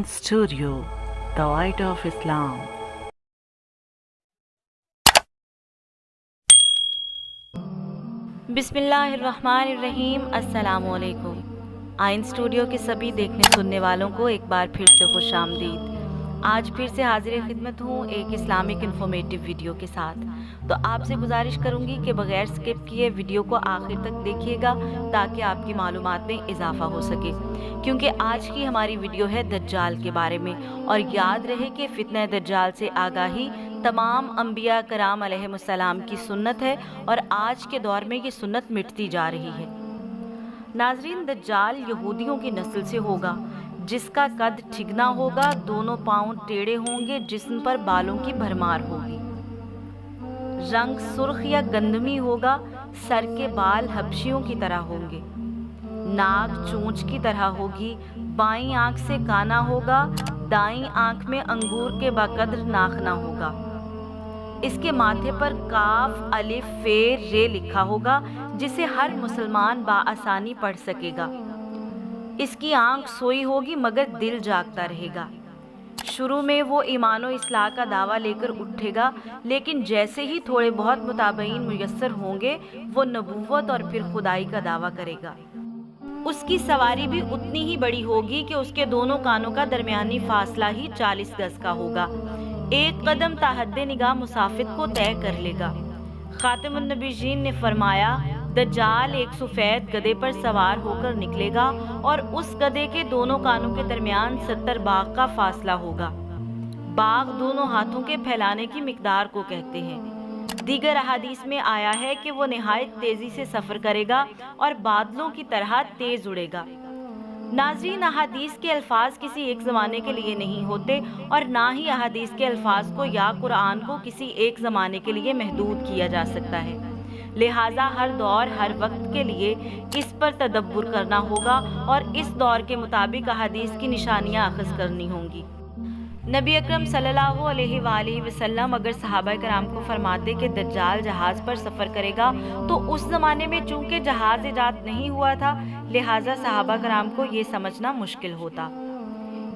Studio, the light of Islam. बिस्मिल्लाहिर्रहमानिर्रहीम। अस्सलामुअलैकुम। आइन स्टूडियो के सभी देखने सुनने वालों को एक बार फिर से खुश आमदीद। आज फिर से हाजिर खिदमत हूँ एक इस्लामिक इन्फॉर्मेटिव वीडियो के साथ। तो आपसे गुजारिश करूँगी कि बगैर स्किप किए वीडियो को आखिर तक देखिएगा ताकि आपकी मालूमात में इजाफा हो सके, क्योंकि आज की हमारी वीडियो है दज्जाल के बारे में। और याद रहे कि फितना दज्जाल से आगाही तमाम अंबिया कराम अलैहिमुस्सलाम की सुन्नत है और आज के दौर में ये सुन्नत मिटती जा रही है। नाजरीन, दज्जाल यहूदियों की नस्ल से होगा, जिसका कद ठिगना होगा, दोनों पाँव टेढ़े होंगे, जिस्म पर बालों की भरमार होगी, रंग सुर्ख या गंधमी होगा, सर के बाल हबशियों की तरह होंगे, नाक चोंच की तरह होगी, बाईं आंख से काना होगा, दाईं आंख में अंगूर के बकद्र नाखना होगा। इसके माथे पर काफ अलिफ फे रे लिखा होगा, जिसे हर मुसलमान बाआसानी पढ़ सकेगा। इसकी आंख सोई होगी मगर दिल जागता रहेगा। शुरू में वो ईमान व इस्लाह का दावा लेकर उठेगा, लेकिन जैसे ही थोड़े बहुत मुताबईन मुयस्सर होंगे वो नबूवत और फिर खुदाई का दावा करेगा। उसकी सवारी भी उतनी ही बड़ी होगी कि उसके दोनों कानों का दरमियानी फासला ही 40 गज का होगा। एक कदम ताहद्दे निगाह मुसाफिर को तय कर लेगा। खातिमुन नबीयीन ने फरमाया, दज्जाल एक सफेद गधे पर सवार होकर निकलेगा और उस गधे के दोनों कानों के दरमियान 70 बाग का फासला होगा। बाग दोनों हाथों के फैलाने की मिकदार को कहते हैं। दीगर अहादीस में आया है कि वो निहायत तेजी से सफर करेगा और बादलों की तरह तेज उड़ेगा। नाज़रीन, अहादीस के अल्फाज किसी एक ज़माने के लिए नहीं होते और ना ही अहादीस के अल्फाज को या कुरान को किसी एक ज़माने के लिए महदूद किया जा सकता है। लिहाजा हर दौर हर वक्त के लिए इस पर तदब्बुर करना होगा और इस दौर के मुताबिक अहादीस की निशानियाँ अख़ज़ करनी होंगी। नबी अकरम सल्लल्लाहु अलैहि वसल्लम अगर सहाबा कराम को फरमाते कि दज्जाल जहाज़ पर सफ़र करेगा, तो उस ज़माने में चूँकि जहाज़ ईजाद नहीं हुआ था, लिहाजा सहाबा कराम को ये समझना मुश्किल होता।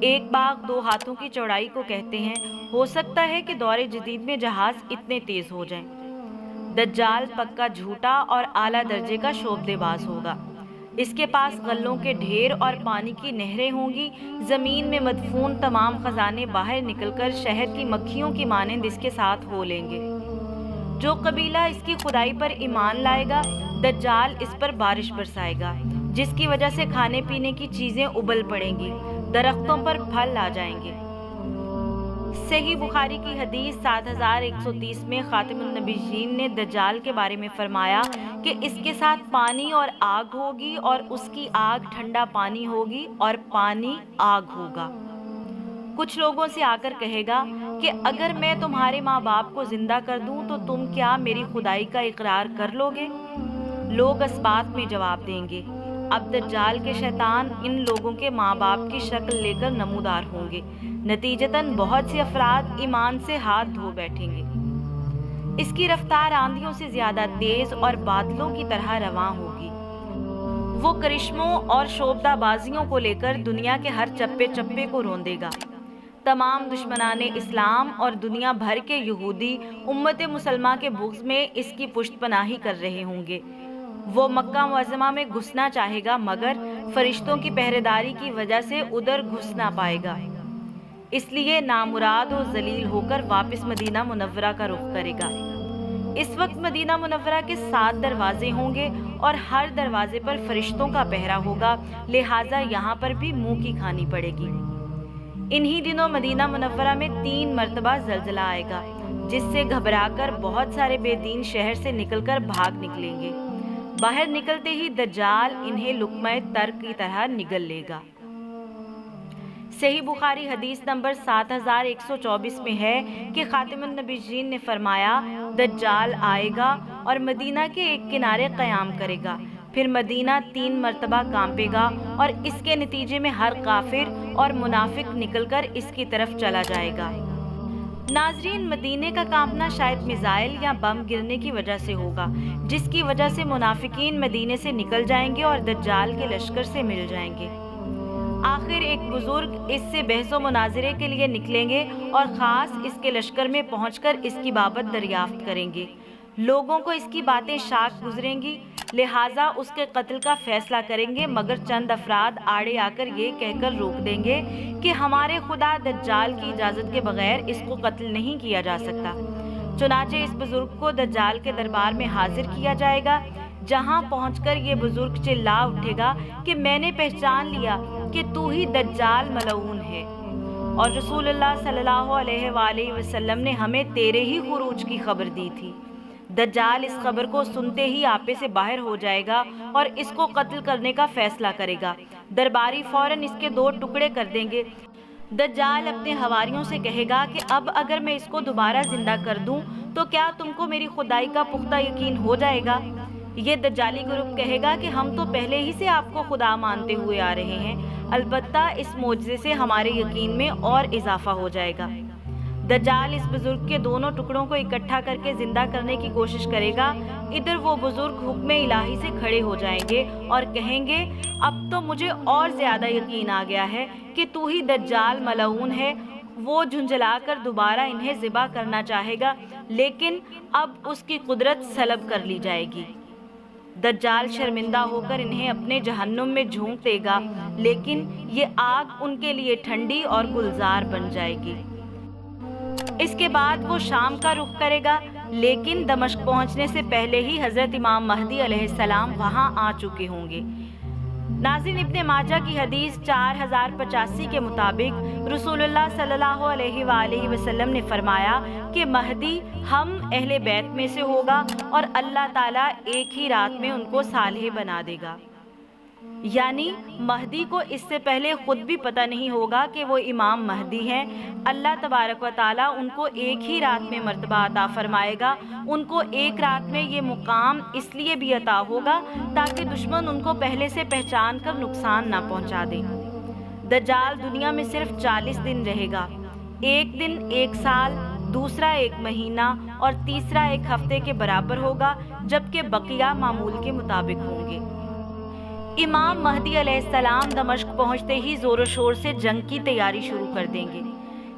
एक बाग दो हाथों की चौड़ाई को कहते हैं। हो सकता है कि दौरे जदीद में जहाज़ इतने तेज़ हो जाएं। दज्जाल पक्का झूठा और आला दर्जे का शोबदेबाज होगा। इसके पास गल्लों के ढेर और पानी की नहरें होंगी। ज़मीन में मदफून तमाम खजाने बाहर निकलकर शहद की मक्खियों की मानंद इसके साथ हो लेंगे। जो कबीला इसकी खुदाई पर ईमान लाएगा, दज्जाल इस पर बारिश बरसाएगा, जिसकी वजह से खाने पीने की चीज़ें उबल पड़ेंगी, दरख्तों पर फल आ जाएंगे। सही बुखारी की हदीस 7130 में खातिमुन नबीयीन ने दज्जाल के बारे में फरमाया कि इसके साथ पानी और आग होगी और उसकी आग ठंडा पानी होगी और पानी आग होगा। कुछ लोगों से आकर कहेगा कि अगर मैं तुम्हारे माँ बाप को जिंदा कर दूं तो तुम क्या मेरी खुदाई का इकरार कर लोगे? लोग इस बात में जवाब देंगे, अब दज्जाल के शैतान इन लोगों के माँ बाप की शक्ल लेकर नमूदार होंगे। नतीजतन बहुत से अफराद ईमान से हाथ धो बैठेंगे। इसकी रफ्तार आंधियों से ज्यादा तेज और बादलों की तरह रवां होगी। वो करिश्मों और शोबदाबाजियों को लेकर दुनिया के हर चप्पे चप्पे को रोंदेगा। तमाम दुश्मनाने इस्लाम और दुनिया भर के यहूदी उम्मत मुसलमा के बुग़्ज़ में इसकी पुष्टपनाही कर रहे होंगे। वो मक्का मुअज़्ज़मा में घुसना चाहेगा, मगर फरिश्तों की पहरेदारी की वजह से उधर घुस ना पाएगा। इसलिए नामुराद और जलील होकर वापस मदीना मुनव्वरा का रुख करेगा। इस वक्त मदीना मुनव्वरा के 7 दरवाजे होंगे और हर दरवाजे पर फरिश्तों का पहरा होगा, लिहाजा यहाँ पर भी मुंह की खानी पड़ेगी। इन्हीं दिनों मदीना मुनव्वरा में 3 मरतबा ज़लज़ला आएगा, जिससे घबराकर बहुत सारे बेदीन शहर से निकलकर भाग निकलेंगे। बाहर निकलते ही दज्जाल इन्हें लुक़्मा तर की तरह निगल लेगा। सही बुखारी हदीस नंबर 7124 में है कि खातिमुन नबीयीन ने फरमाया, दज्जाल आएगा और मदीना के एक किनारे क़याम करेगा, फिर मदीना 3 मरतबा कांपेगा और इसके नतीजे में हर काफिर और मुनाफिक निकलकर इसकी तरफ चला जाएगा। नाजरीन, मदीने का कांपना शायद मिसाइल या बम गिरने की वजह से होगा, जिसकी वजह से मुनाफिकीन मदीने से निकल जाएंगे और दज्जाल के लश्कर से मिल जाएंगे। آخر ایک بزرگ اس سے بحث و مناظرے کے لیے نکلیں گے اور خاص اس کے لشکر میں پہنچ کر اس کی بابت دریافت کریں گے۔ لوگوں کو اس کی باتیں شاق گزریں گی، لہٰذا اس کے قتل کا فیصلہ کریں گے، مگر چند افراد آڑے آ کر یہ کہہ کر روک دیں گے کہ ہمارے خدا دجال کی اجازت کے بغیر اس کو قتل نہیں کیا جا سکتا۔ چنانچہ اس بزرگ کو دجال کے دربار میں حاضر کیا جائے گا، جہاں پہنچ کر یہ بزرگ چلا اٹھے گا کہ میں نے پہچان لیا کہ تو ہی دجال ملعون ہے، اور رسول اللہ صلی اللہ علیہ وآلہ وسلم نے ہمیں تیرے ہی خروج کی خبر دی تھی۔ دجال اس خبر کو سنتے ہی آپے سے باہر ہو جائے گا اور اس کو قتل کرنے کا فیصلہ کرے گا۔ درباری فوراً اس کے 2 ٹکڑے کر دیں گے۔ دجال اپنے حواریوں سے کہے گا کہ اب اگر میں اس کو دوبارہ زندہ کر دوں تو کیا تم کو میری خدائی کا پختہ یقین ہو جائے گا؟ یہ دجالی گروپ کہے گا کہ ہم تو پہلے ہی سے آپ کو خدا مانتے ہوئے آ رہے ہیں، البتہ اس معجزے سے ہمارے یقین میں اور اضافہ ہو جائے گا۔ دجال اس بزرگ کے دونوں ٹکڑوں کو اکٹھا کر کے زندہ کرنے کی کوشش کرے گا۔ ادھر وہ بزرگ حکم الہی سے کھڑے ہو جائیں گے اور کہیں گے اب تو مجھے اور زیادہ یقین آ گیا ہے کہ تو ہی دجال ملعون ہے۔ وہ جھنجھلا کر دوبارہ انہیں ذبح کرنا چاہے گا، لیکن اب اس کی قدرت سلب کر لی جائے گی۔ دجال شرمندہ ہو کر انہیں اپنے جہنم میں جھونک دے گا، لیکن یہ آگ ان کے لیے ٹھنڈی اور گلزار بن جائے گی۔ اس کے بعد وہ شام کا رخ کرے گا، لیکن دمشق پہنچنے سے پہلے ہی حضرت امام مہدی علیہ السلام وہاں آ چکے ہوں گے۔ ناظرین، ابن ماجہ کی حدیث 4085 کے مطابق رسول اللہ صلی اللہ علیہ وآلہ وسلم نے فرمایا کہ مہدی ہم اہل بیت میں سے ہوگا اور اللہ تعالیٰ ایک ہی رات میں ان کو صالح بنا دے گا۔ یعنی مہدی کو اس سے پہلے خود بھی پتہ نہیں ہوگا کہ وہ امام مہدی ہیں۔ اللہ تبارک و تعالیٰ ان کو ایک ہی رات میں مرتبہ عطا فرمائے گا۔ ان کو ایک رات میں یہ مقام اس لیے بھی عطا ہوگا تاکہ دشمن ان کو پہلے سے پہچان کر نقصان نہ پہنچا دے۔ دجال دنیا میں صرف 40 دن رہے گا، ایک دن 1 سال، دوسرا 1 مہینہ اور تیسرا 1 ہفتے کے برابر ہوگا، جبکہ بقیہ معمول کے مطابق ہوں گے۔ امام مہدی علیہ السلام دمشق پہنچتے ہی زور و شور سے جنگ کی تیاری شروع کر دیں گے،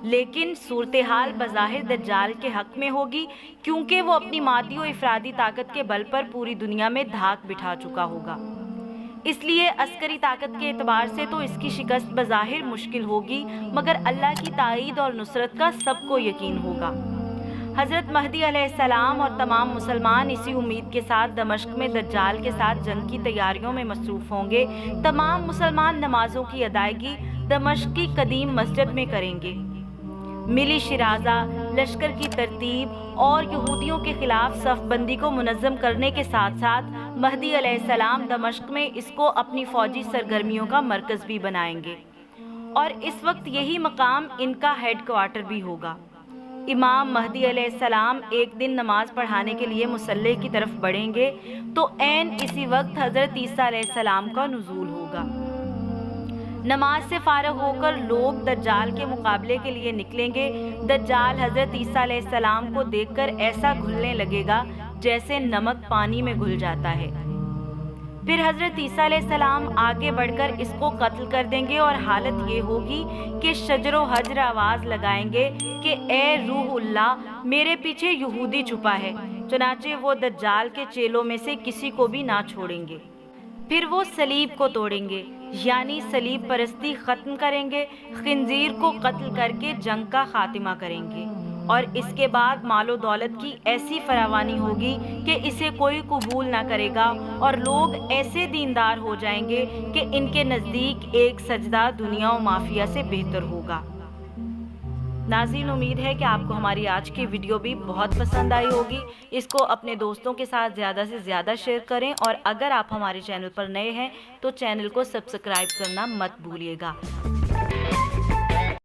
لیکن صورتحال بظاہر دجال کے حق میں ہوگی، کیونکہ وہ اپنی مادی و افرادی طاقت کے بل پر پوری دنیا میں دھاک بٹھا چکا ہوگا۔ اس لیے عسکری طاقت کے اعتبار سے تو اس کی شکست بظاہر مشکل ہوگی، مگر اللہ کی تائید اور نصرت کا سب کو یقین ہوگا۔ حضرت مہدی علیہ السلام اور تمام مسلمان اسی امید کے ساتھ دمشق میں دجال کے ساتھ جنگ کی تیاریوں میں مصروف ہوں گے۔ تمام مسلمان نمازوں کی ادائیگی دمشق کی قدیم مسجد میں کریں گے۔ ملی شرازہ، لشکر کی ترتیب اور یہودیوں کے خلاف صف بندی کو منظم کرنے کے ساتھ ساتھ مہدی علیہ السلام دمشق میں اس کو اپنی فوجی سرگرمیوں کا مرکز بھی بنائیں گے، اور اس وقت یہی مقام ان کا ہیڈ کوارٹر بھی ہوگا۔ امام مہدی علیہ السلام ایک دن نماز پڑھانے کے لیے مصلی کی طرف بڑھیں گے تو عین اسی وقت حضرت عیسیٰ علیہ السلام کا نزول ہوگا۔ نماز سے فارغ ہو کر لوگ دجال کے مقابلے کے لیے نکلیں گے۔ دجال حضرت عیسیٰ علیہ السلام کو دیکھ کر ایسا گھلنے لگے گا جیسے نمک پانی میں گھل جاتا ہے۔ پھر حضرت عیسیٰ علیہ السلام آگے بڑھ کر اس کو قتل کر دیں گے، اور حالت یہ ہوگی کہ شجر و حجر آواز لگائیں گے کہ اے روح اللہ، میرے پیچھے یہودی چھپا ہے۔ چنانچہ وہ دجال کے چیلوں میں سے کسی کو بھی نہ چھوڑیں گے۔ پھر وہ صلیب کو توڑیں گے، یعنی صلیب پرستی ختم کریں گے، خنزیر کو قتل کر کے جنگ کا خاتمہ کریں گے، اور اس کے بعد مال و دولت کی ایسی فراوانی ہوگی کہ اسے کوئی قبول نہ کرے گا، اور لوگ ایسے دیندار ہو جائیں گے کہ ان کے نزدیک ایک سجدہ دنیا و مافیا سے بہتر ہوگا۔ ناظرین، امید ہے کہ آپ کو ہماری آج کی ویڈیو بھی بہت پسند آئی ہوگی۔ اس کو اپنے دوستوں کے ساتھ زیادہ سے زیادہ شیئر کریں، اور اگر آپ ہمارے چینل پر نئے ہیں تو چینل کو سبسکرائب کرنا مت بھولیے گا۔